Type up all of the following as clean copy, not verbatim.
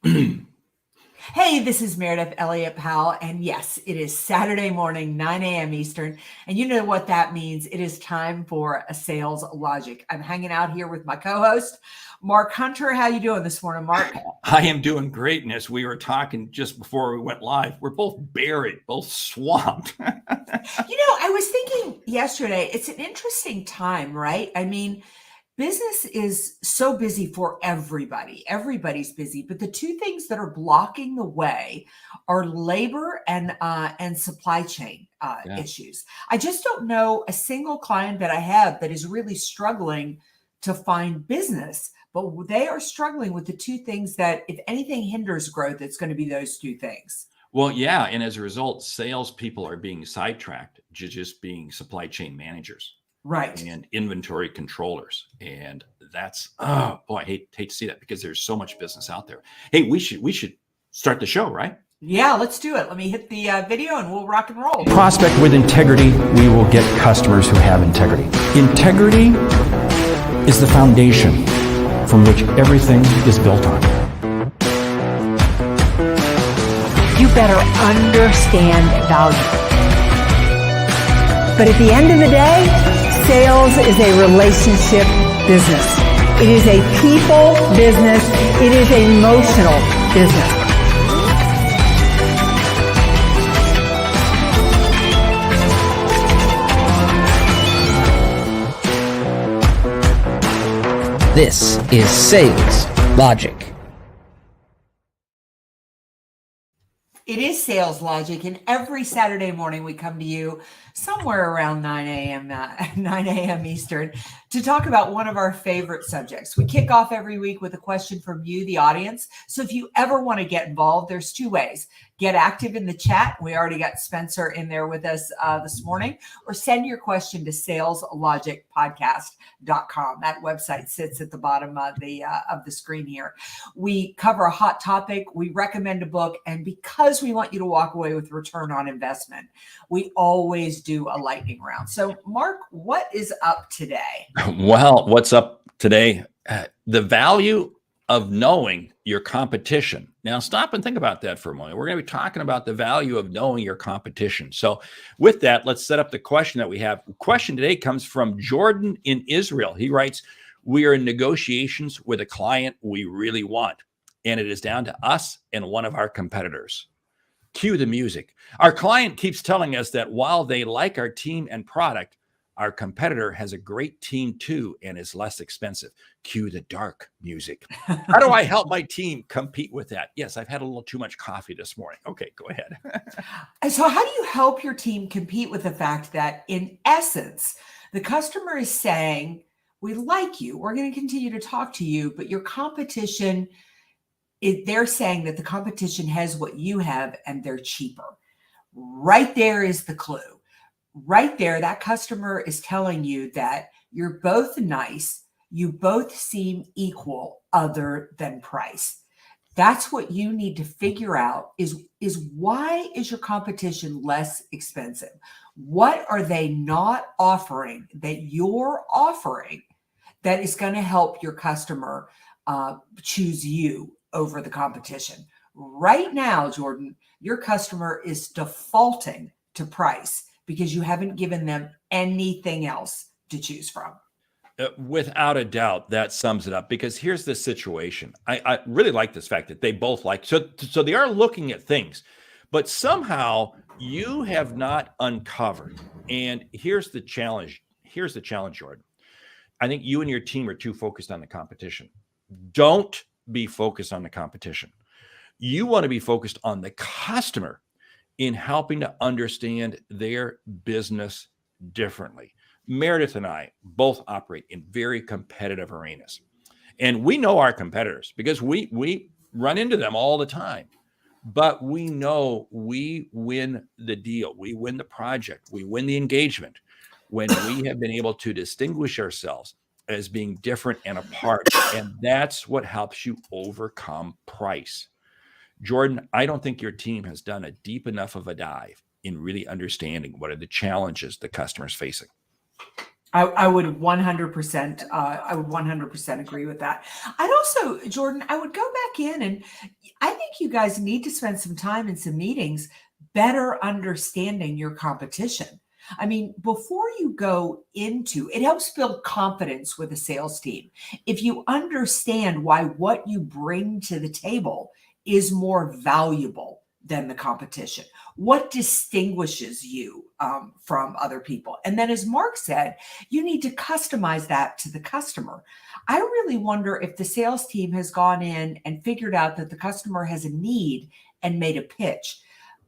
Hey, this is Meridith, Elliott, Powell, and yes, it is Saturday morning, 9 a.m. Eastern, and you know what that means. It is time for a Sales Logic. I'm hanging out here with my co-host, Mark Hunter. How you doing this morning, Mark? I am doing great, and as we were talking just before we went live, we're both buried, both swamped. I was thinking yesterday, it's an interesting time, right? I mean, business is so busy for everybody. Everybody's busy, but the two things that are blocking the way are labor and supply chain issues. I just don't know a single client that I have that is really struggling to find business, but they are struggling with the two things that, if anything hinders growth, it's going to be those two things. Well, yeah, and as a result, salespeople are being sidetracked to just being supply chain managers. Right. And inventory controllers. And that's, oh boy, I hate to see that because there's so much business out there. Hey, we should start the show, right? Yeah, let's do it. Let me hit the video and we'll rock and roll. Prospect with integrity, we will get customers who have integrity. Integrity is the foundation from which everything is built on. You better understand value. But at the end of the day, sales is a relationship business. It is a people business. It is an emotional business. This is Sales Logic. It is Sales Logic, and every Saturday morning we come to you somewhere around 9 a.m. Eastern to talk about one of our favorite subjects. We kick off every week with a question from you, the audience. So if you ever want to get involved, there's two ways. Get active in the chat. We already got Spencer in there with us this morning, or send your question to saleslogicpodcast.com. That website sits at the bottom of the screen here. We cover a hot topic. We recommend a book. And because we want you to walk away with return on investment, we always do a lightning round. So Mark, what is up today? Well, what's up today? The value of knowing your competition. Now, stop and think about that for a moment. We're going to be talking about the value of knowing your competition. So with that, let's set up the question that we have. The question today comes from Jordan in Israel. He writes, "We are in negotiations with a client we really want, and it is down to us and one of our competitors." Cue the music. Our client keeps telling us that while they like our team and product, our competitor has a great team too and is less expensive. Cue the dark music. How do I help my team compete with that? Yes, I've had a little too much coffee this morning. Okay, go ahead. So how do you help your team compete with the fact that, in essence, the customer is saying, we like you, we're going to continue to talk to you, but your competition, they're saying that the competition has what you have and they're cheaper. Right there is the clue. Right there, that customer is telling you that you're both nice, you both seem equal other than price. That's what you need to figure out is why is your competition less expensive? What are they not offering that you're offering that is going to help your customer choose you over the competition? Right now, Jordan, your customer is defaulting to price because you haven't given them anything else to choose from. Without a doubt, that sums it up, because here's the situation. I really like this fact that they both like, so they are looking at things, but somehow you have not uncovered. And here's the challenge. Here's the challenge, Jordan. I think you and your team are too focused on the competition. Don't be focused on the competition. You want to be focused on the customer in helping to understand their business differently. Meridith and I both operate in very competitive arenas. And we know our competitors because we run into them all the time. But we know we win the deal. We win the project. We win the engagement when we have been able to distinguish ourselves as being different and apart. And that's what helps you overcome price. Jordan, I don't think your team has done a deep enough of a dive in really understanding what are the challenges the customer's facing. I would 100%. I would 100% agree with that. I'd also, Jordan, I would go back in, and I think you guys need to spend some time in some meetings better understanding your competition. I mean, before you go into it, helps build confidence with a sales team. If you understand why what you bring to the table is more valuable than the competition, what distinguishes you from other people. And then, as Mark said, you need to customize that to the customer. I really wonder if the sales team has gone in and figured out that the customer has a need and made a pitch.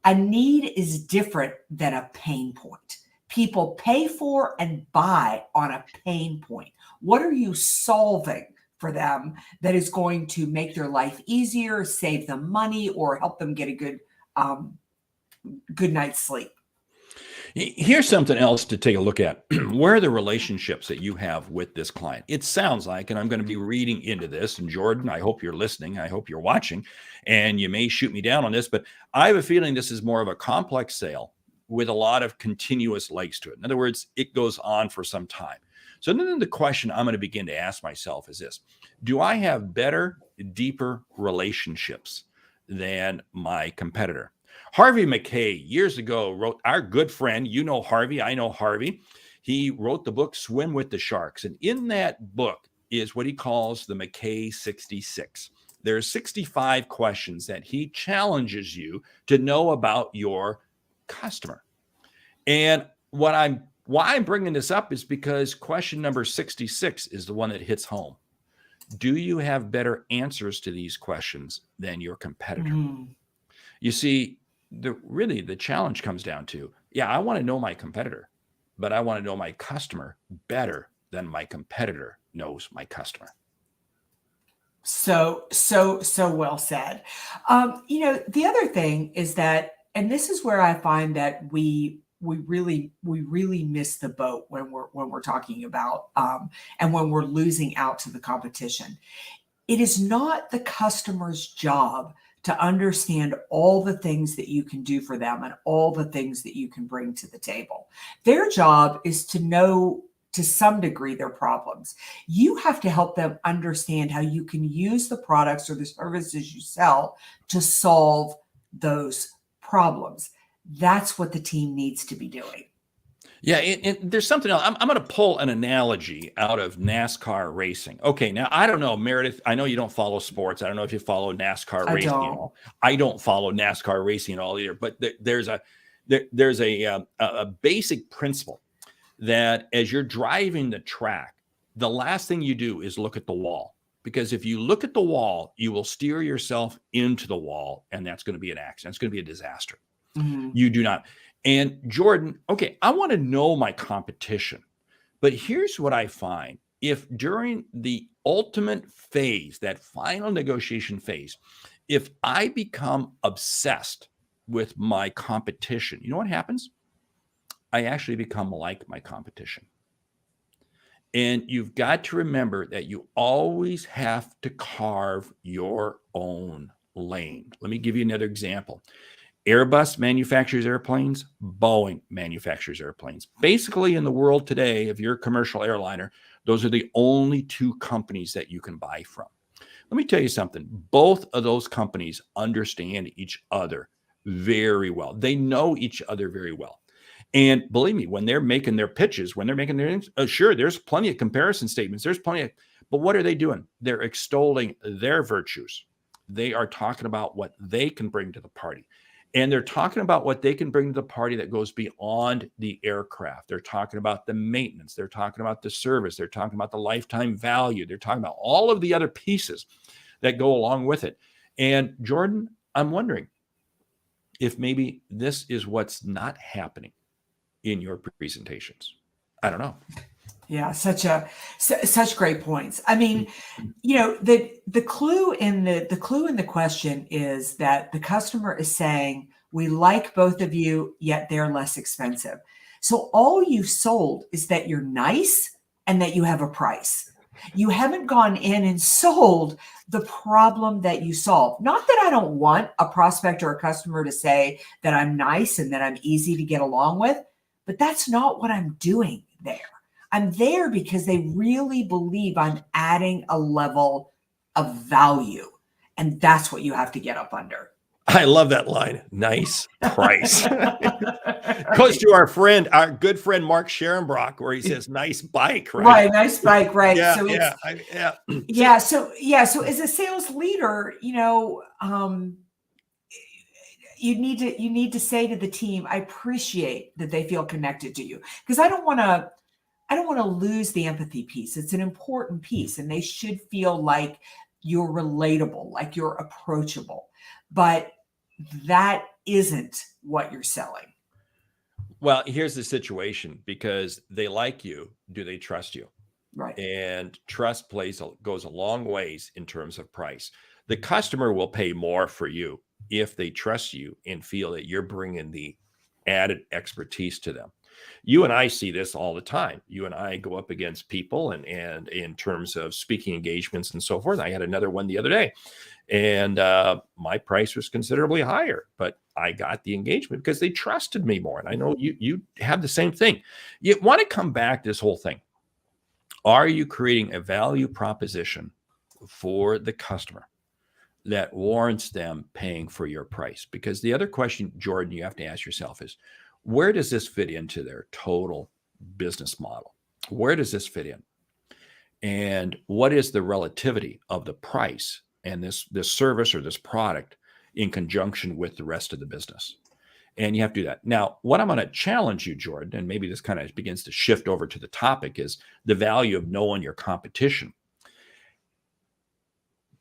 A need is different than a pain point. People pay for and buy on a pain point. What are you solving for them that is going to make their life easier, save them money, or help them get a good night's sleep? Here's something else to take a look at. Where are the relationships that you have with this client? It sounds like, and I'm going to be reading into this, and Jordan, I hope you're listening. I hope you're watching, and you may shoot me down on this, but I have a feeling this is more of a complex sale with a lot of continuous legs to it. In other words, it goes on for some time. So then the question I'm going to begin to ask myself is this: do I have better, deeper relationships than my competitor? Harvey McKay years ago wrote, our good friend, you know Harvey, I know Harvey. He wrote the book Swim with the Sharks. And in that book is what he calls the McKay 66. There are 65 questions that he challenges you to know about your customer. And why I'm bringing this up is because question number 66 is the one that hits home. Do you have better answers to these questions than your competitor? You see, the challenge comes down to, I want to know my competitor, but I want to know my customer better than my competitor knows my customer. So well said. The other thing is that, and this is where I find that we really miss the boat when we're talking about and when we're losing out to the competition. It is not the customer's job to understand all the things that you can do for them and all the things that you can bring to the table. Their job is to know to some degree their problems. You have to help them understand how you can use the products or the services you sell to solve those problems. That's what the team needs to be doing. Yeah, there's something else. I'm going to pull an analogy out of NASCAR racing. Okay, now I don't know, Meridith. I know you don't follow sports. I don't know if you follow NASCAR racing at all. I don't follow NASCAR racing at all either. But there's a basic principle that as you're driving the track, the last thing you do is look at the wall. Because if you look at the wall, you will steer yourself into the wall, and that's going to be an accident. It's going to be a disaster. Mm-hmm. You do not. And Jordan, okay, I want to know my competition, but here's what I find. If during the ultimate phase, that final negotiation phase, if I become obsessed with my competition, you know what happens? I actually become like my competition. And you've got to remember that you always have to carve your own lane. Let me give you another example. Airbus manufactures airplanes. Boeing manufactures airplanes. Basically, in the world today, if you're a commercial airliner, those are the only two companies that you can buy from. Let me tell you something. Both of those companies understand each other very well. They know each other very well. And believe me, when they're making their pitches, when they're making their, sure, there's plenty of comparison statements. But what are they doing? They're extolling their virtues. They are talking about what they can bring to the party. And they're talking about what they can bring to the party that goes beyond the aircraft. They're talking about the maintenance. They're talking about the service. They're talking about the lifetime value. They're talking about all of the other pieces that go along with it. And Jordan, I'm wondering if maybe this is what's not happening in your presentations. I don't know. Yeah, such great points. I mean, the clue in the question is that the customer is saying, we like both of you, yet they're less expensive. So all you sold is that you're nice and that you have a price. You haven't gone in and sold the problem that you solve. Not that I don't want a prospect or a customer to say that I'm nice and that I'm easy to get along with, but that's not what I'm doing there. I'm there because they really believe I'm adding a level of value. And that's what you have to get up under. I love that line. Nice price. Goes to our good friend Mark Scherenbrock, where he says, "Nice bike," right? Right, nice bike, right? Yeah, So yeah, yeah. So as a sales leader, you need to say to the team, I appreciate that they feel connected to you, because I don't want to lose the empathy piece. It's an important piece, and they should feel like you're relatable, like you're approachable. But that isn't what you're selling. Well, here's the situation, because they like you. Do they trust you? Right. And trust goes a long ways in terms of price. The customer will pay more for you if they trust you and feel that you're bringing the added expertise to them. You and I see this all the time. You and I go up against people and in terms of speaking engagements and so forth. I had another one the other day, and my price was considerably higher, but I got the engagement because they trusted me more. And I know you have the same thing. You want to come back to this whole thing. Are you creating a value proposition for the customer that warrants them paying for your price? Because the other question, Jordan, you have to ask yourself is, where does this fit into their total business model? Where does this fit in? And what is the relativity of the price and this service or this product in conjunction with the rest of the business? And you have to do that. Now, what I'm going to challenge you, Jordan, and maybe this kind of begins to shift over to the topic, is the value of knowing your competition.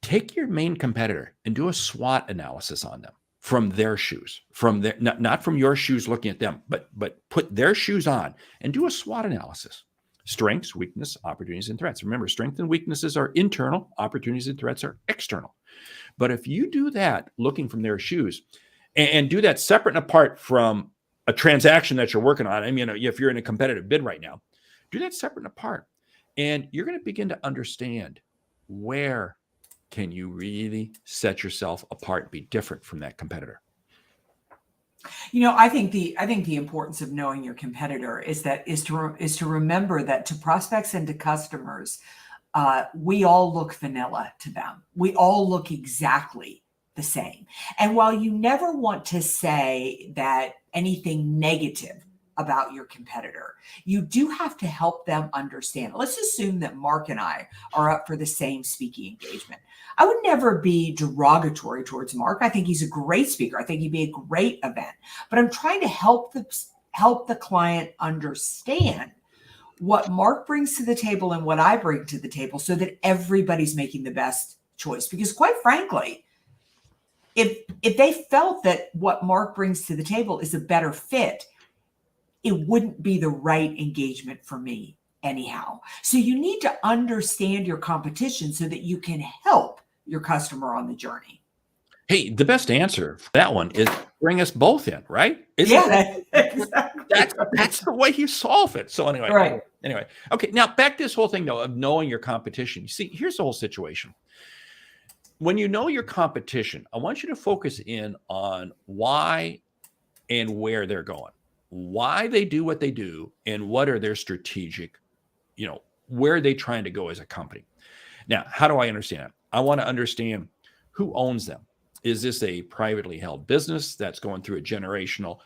Take your main competitor and do a SWOT analysis on them from their shoes, from their, not from your shoes looking at them, but put their shoes on and do a SWOT analysis. Strengths, weakness, opportunities, and threats. Remember, strengths and weaknesses are internal, opportunities and threats are external. But if you do that, looking from their shoes, and do that separate and apart from a transaction that you're working on. I mean, if you're in a competitive bid right now, do that separate and apart. And you're going to begin to understand, where can you really set yourself apart and be different from that competitor? I think the importance of knowing your competitor is to remember that to prospects and to customers, we all look vanilla to them. We all look exactly the same. And while you never want to say that anything negative about your competitor, you do have to help them understand. Let's assume that Mark and I are up for the same speaking engagement. I would never be derogatory towards Mark. I think he's a great speaker. I think he'd be a great event. But I'm trying to help the client understand what Mark brings to the table and what I bring to the table, so that everybody's making the best choice. Because quite frankly, if they felt that what Mark brings to the table is a better fit, it wouldn't be the right engagement for me anyhow. So you need to understand your competition so that you can help your customer on the journey. Hey, the best answer for that one is bring us both in, right? Exactly. That's the way you solve it. So anyway, right. Okay. Now back to this whole thing though of knowing your competition. You see, here's the whole situation. When you know your competition, I want you to focus in on why and where they're going, why they do what they do, and what are their strategic, where are they trying to go as a company? Now, how do I understand it? I want to understand who owns them. Is this a privately held business that's going through a generational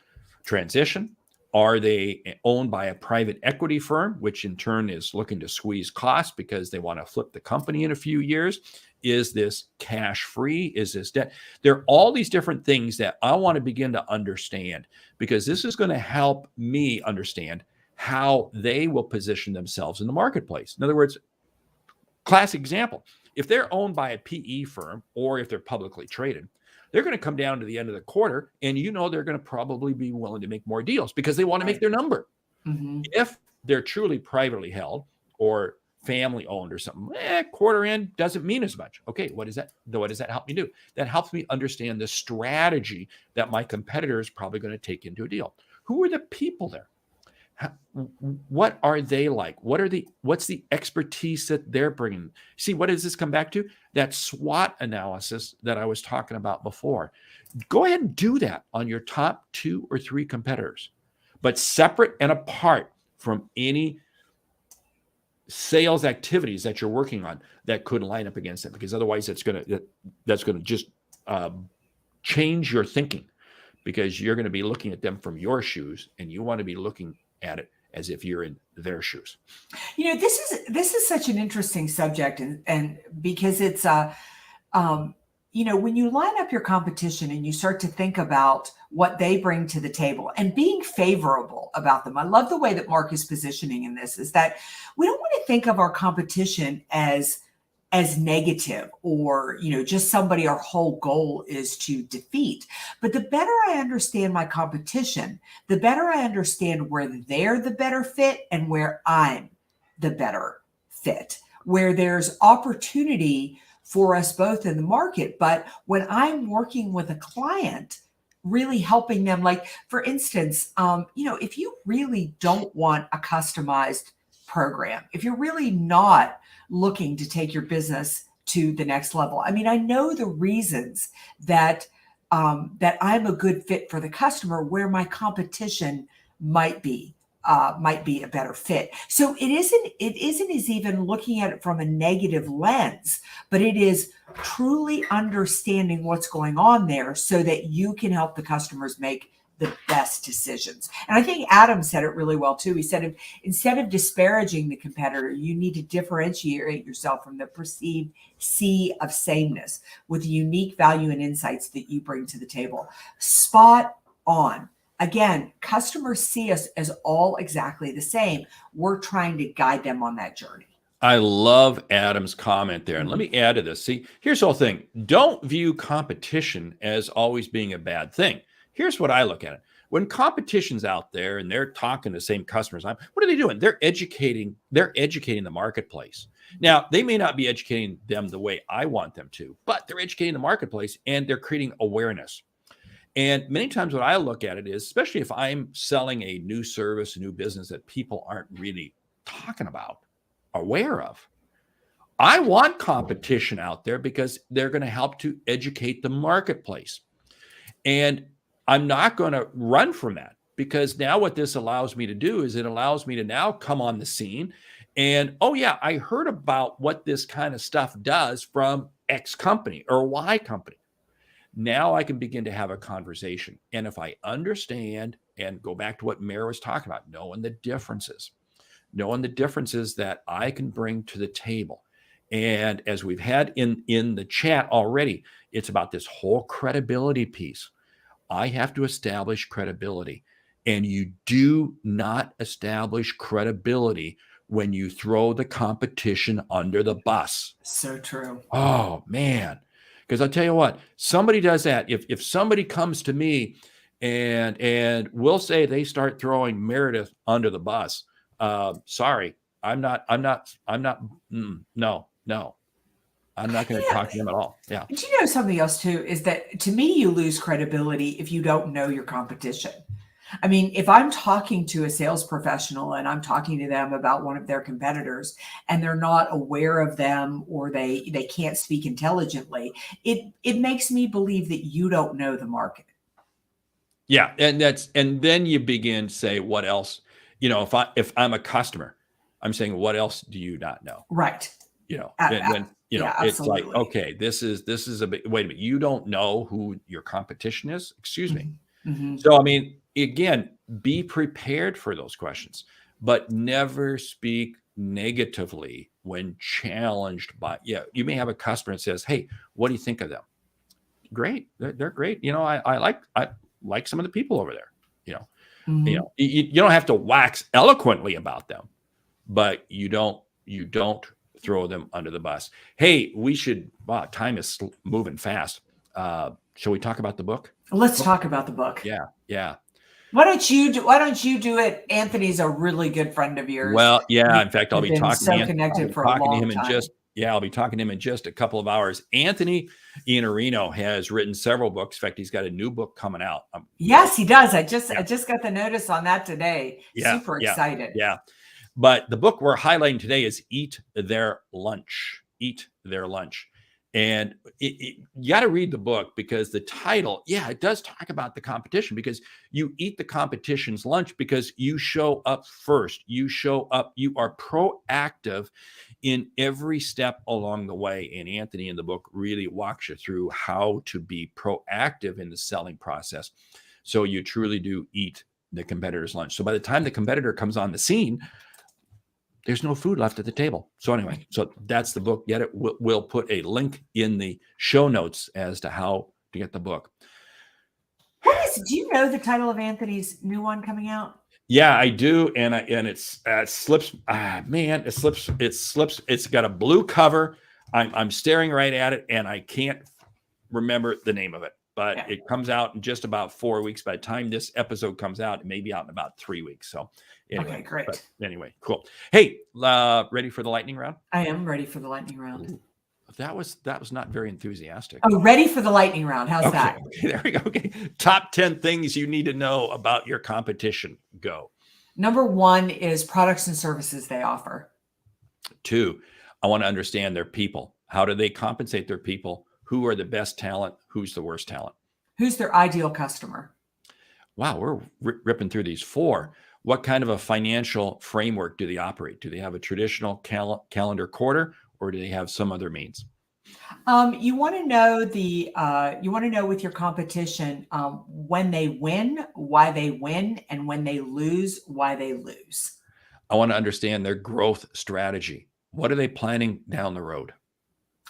transition? Are they owned by a private equity firm, which in turn is looking to squeeze costs because they want to flip the company in a few years? Is this cash free? Is this debt? There are all these different things that I want to begin to understand, because this is going to help me understand how they will position themselves in the marketplace. In other words, classic example, if they're owned by a PE firm or if they're publicly traded, they're going to come down to the end of the quarter and they're going to probably be willing to make more deals because they want to make their number. Mm-hmm. If they're truly privately held or family owned or something, quarter end doesn't mean as much. Okay, what does that help me do? That helps me understand the strategy that my competitor is probably going to take into a deal. Who are the people there? What are they like? What's the expertise that they're bringing? See, what does this come back to? That SWOT analysis that I was talking about before. Go ahead and do that on your top 2 or 3 competitors, but separate and apart from any sales activities that you're working on that could line up against it, because otherwise that's going to just change your thinking, because you're going to be looking at them from your shoes, and you want to be looking at it as if you're in their shoes. This is such an interesting subject, and because it's when you line up your competition and you start to think about what they bring to the table and being favorable about them. I love the way that Mark is positioning in this, is that we don't want to think of our competition as negative, or, just somebody our whole goal is to defeat. But the better I understand my competition, the better I understand where they're the better fit and where I'm the better fit, where there's opportunity for us both in the market. But when I'm working with a client, really helping them, like, for instance, if you really don't want a customized program, if you're really not looking to take your business to the next level, I know the reasons that I'm a good fit for the customer, where my competition might be a better fit. So it isn't as even looking at it from a negative lens, but it is truly understanding what's going on there so that you can help the customers make the best decisions. And I think Adam said it really well too. He said, instead of disparaging the competitor, you need to differentiate yourself from the perceived sea of sameness with the unique value and insights that you bring to the table. Spot on. Again, customers see us as all exactly the same. We're trying to guide them on that journey. I love Adam's comment there. And let me add to this. See, here's the whole thing. Don't view competition as always being a bad thing. Here's what I look at it. When competition's out there and they're talking to the same customers, what are they doing? They're educating the marketplace. Now, they may not be educating them the way I want them to, but they're educating the marketplace and they're creating awareness. And many times what I look at it is, especially if I'm selling a new service, a new business that people aren't really talking about, aware of, I want competition out there because they're going to help to educate the marketplace. And I'm not going to run from that, because now what this allows me to do is it allows me to now come on the scene and, oh yeah, I heard about what this kind of stuff does from X company or Y company. Now I can begin to have a conversation. And if I understand and go back to what Mary was talking about, knowing the differences that I can bring to the table. And as we've had in the chat already, it's about this whole credibility piece. I have to establish credibility. And you do not establish credibility when you throw the competition under the bus. So true. Oh, man. Because I'll tell you what, somebody does that. If somebody comes to me and we'll say they start throwing Meridith under the bus, sorry, I'm not going to talk to them at all. Yeah. But you know something else too, is that to me, you lose credibility if you don't know your competition. I mean, if I'm talking to a sales professional and I'm talking to them about one of their competitors and they're not aware of them, or they can't speak intelligently, it makes me believe that you don't know the market. Yeah. And then you begin to say, what else? If I'm a customer, I'm saying, what else do you not know? Right. It's like, okay, this is a bit, wait a minute, you don't know who your competition is? Excuse me. Mm-hmm. So, I mean, again, be prepared for those questions, but never speak negatively when challenged by, you may have a customer that says, hey, what do you think of them? Great. They're great. I like some of the people over there, Mm-hmm. You don't have to wax eloquently about them, but you don't throw them under the bus. Hey, time is moving fast. Shall we talk about the book? Let's talk about the book. Yeah. Why don't you do it? Anthony's a really good friend of yours. Well, yeah. In fact, I'll be talking to him. Connected for a long time. I'll be talking to him in just a couple of hours. Anthony Iannarino has written several books. In fact, he's got a new book coming out. Yes, he does. I just got the notice on that today. Super excited. Yeah. But the book we're highlighting today is Eat Their Lunch. Eat Their Lunch. And you got to read the book, because the title, it does talk about the competition, because you eat the competition's lunch because you show up first. You show up, you are proactive in every step along the way. And Anthony in the book really walks you through how to be proactive in the selling process, so you truly do eat the competitor's lunch. So by the time the competitor comes on the scene, there's no food left at the table. So anyway, so that's the book. Get it. We'll put a link in the show notes as to how to get the book. Do you know the title of Anthony's new one coming out? Yeah, I do. And it slips. Man, it slips. It slips. It's got a blue cover. I'm staring right at it, and I can't remember the name of it. But it comes out in just about 4 weeks. By the time this episode comes out, it may be out in about 3 weeks. So anyway, okay, great. Anyway, cool. Hey, ready for the lightning round? I am ready for the lightning round. Ooh, that was not very enthusiastic. Oh, ready for the lightning round. How's that? Okay, there we go. Okay. Top 10 things you need to know about your competition. Go. Number 1 is products and services they offer. 2, I want to understand their people. How do they compensate their people? Who are the best talent? Who's the worst talent? Who's their ideal customer? Wow, we're ripping through these. 4, what kind of a financial framework do they operate? Do they have a traditional calendar quarter, or do they have some other means? You want to know with your competition when they win, why they win, and when they lose, why they lose. I want to understand their growth strategy. What are they planning down the road?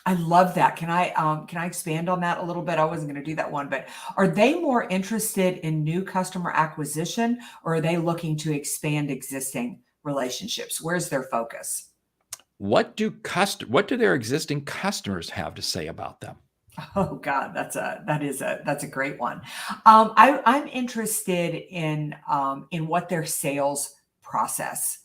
I love that. Can I expand on that a little bit? I wasn't going to do that one, but are they more interested in new customer acquisition, or are they looking to expand existing relationships? Where's their focus? What do their existing customers have to say about them? Oh God, that's a great one. I'm interested in what their sales process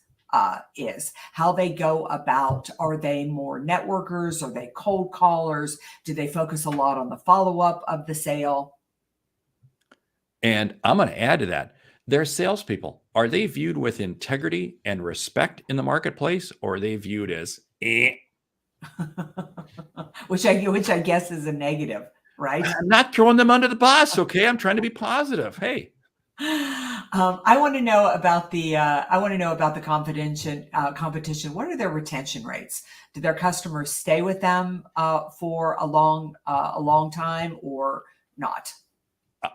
is, how they go about. Are they more networkers? Are they cold callers? Do they focus a lot on the follow-up of the sale? And I'm going to add to that, their salespeople, are they viewed with integrity and respect in the marketplace, or are they viewed as which I guess is a negative, right? I'm not throwing them under the bus, okay? I'm trying to be positive. Hey. I want to know about the competition. What are their retention rates? Do their customers stay with them for a long time, or not?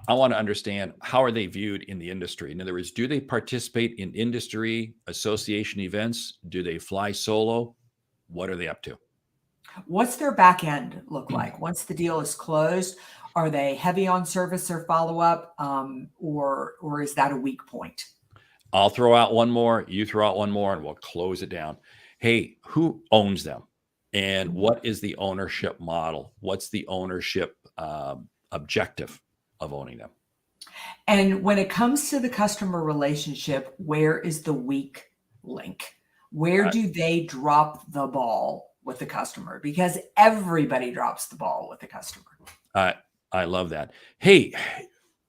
I want to understand, how are they viewed in the industry? In other words, do they participate in industry association events? Do they fly solo? What are they up to? What's their back end look like once the deal is closed? Are they heavy on service or follow-up, or is that a weak point? I'll throw out one more, you throw out one more, and we'll close it down. Hey, who owns them? And what is the ownership model? What's the ownership objective of owning them? And when it comes to the customer relationship, where is the weak link? Where do they drop the ball with the customer? Because everybody drops the ball with the customer. I love that. Hey,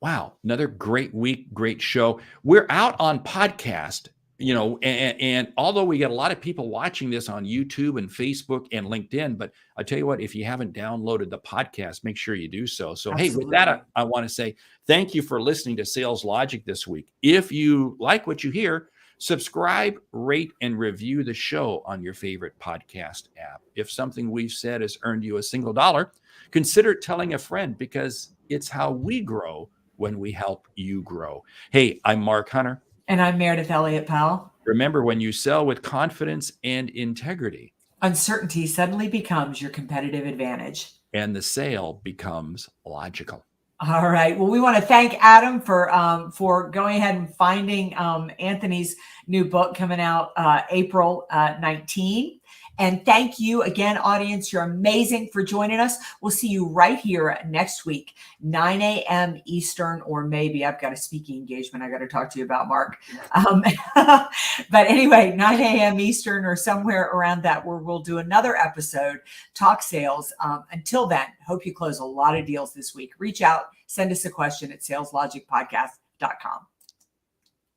wow, another great week, great show. We're out on podcast, and although we get a lot of people watching this on YouTube and Facebook and LinkedIn, but I tell you what, if you haven't downloaded the podcast, make sure you do so. So, Absolutely. Hey, with that, I want to say thank you for listening to Sales Logic this week. If you like what you hear, subscribe, rate, and review the show on your favorite podcast app. If something we've said has earned you a single dollar, consider telling a friend, because it's how we grow when we help you grow. Hey, I'm Mark Hunter. And I'm Meridith Elliott Powell. Remember, when you sell with confidence and integrity, uncertainty suddenly becomes your competitive advantage, and the sale becomes logical. All right. Well, we want to thank Adam for going ahead and finding Anthony's new book coming out April 19. And thank you again, audience. You're amazing for joining us. We'll see you right here next week, 9 a.m. Eastern, or maybe I've got a speaking engagement I got to talk to you about, Mark. But anyway, 9 a.m. Eastern or somewhere around that, where we'll do another episode, Talk Sales. Until then, hope you close a lot of deals this week. Reach out, send us a question at saleslogicpodcast.com.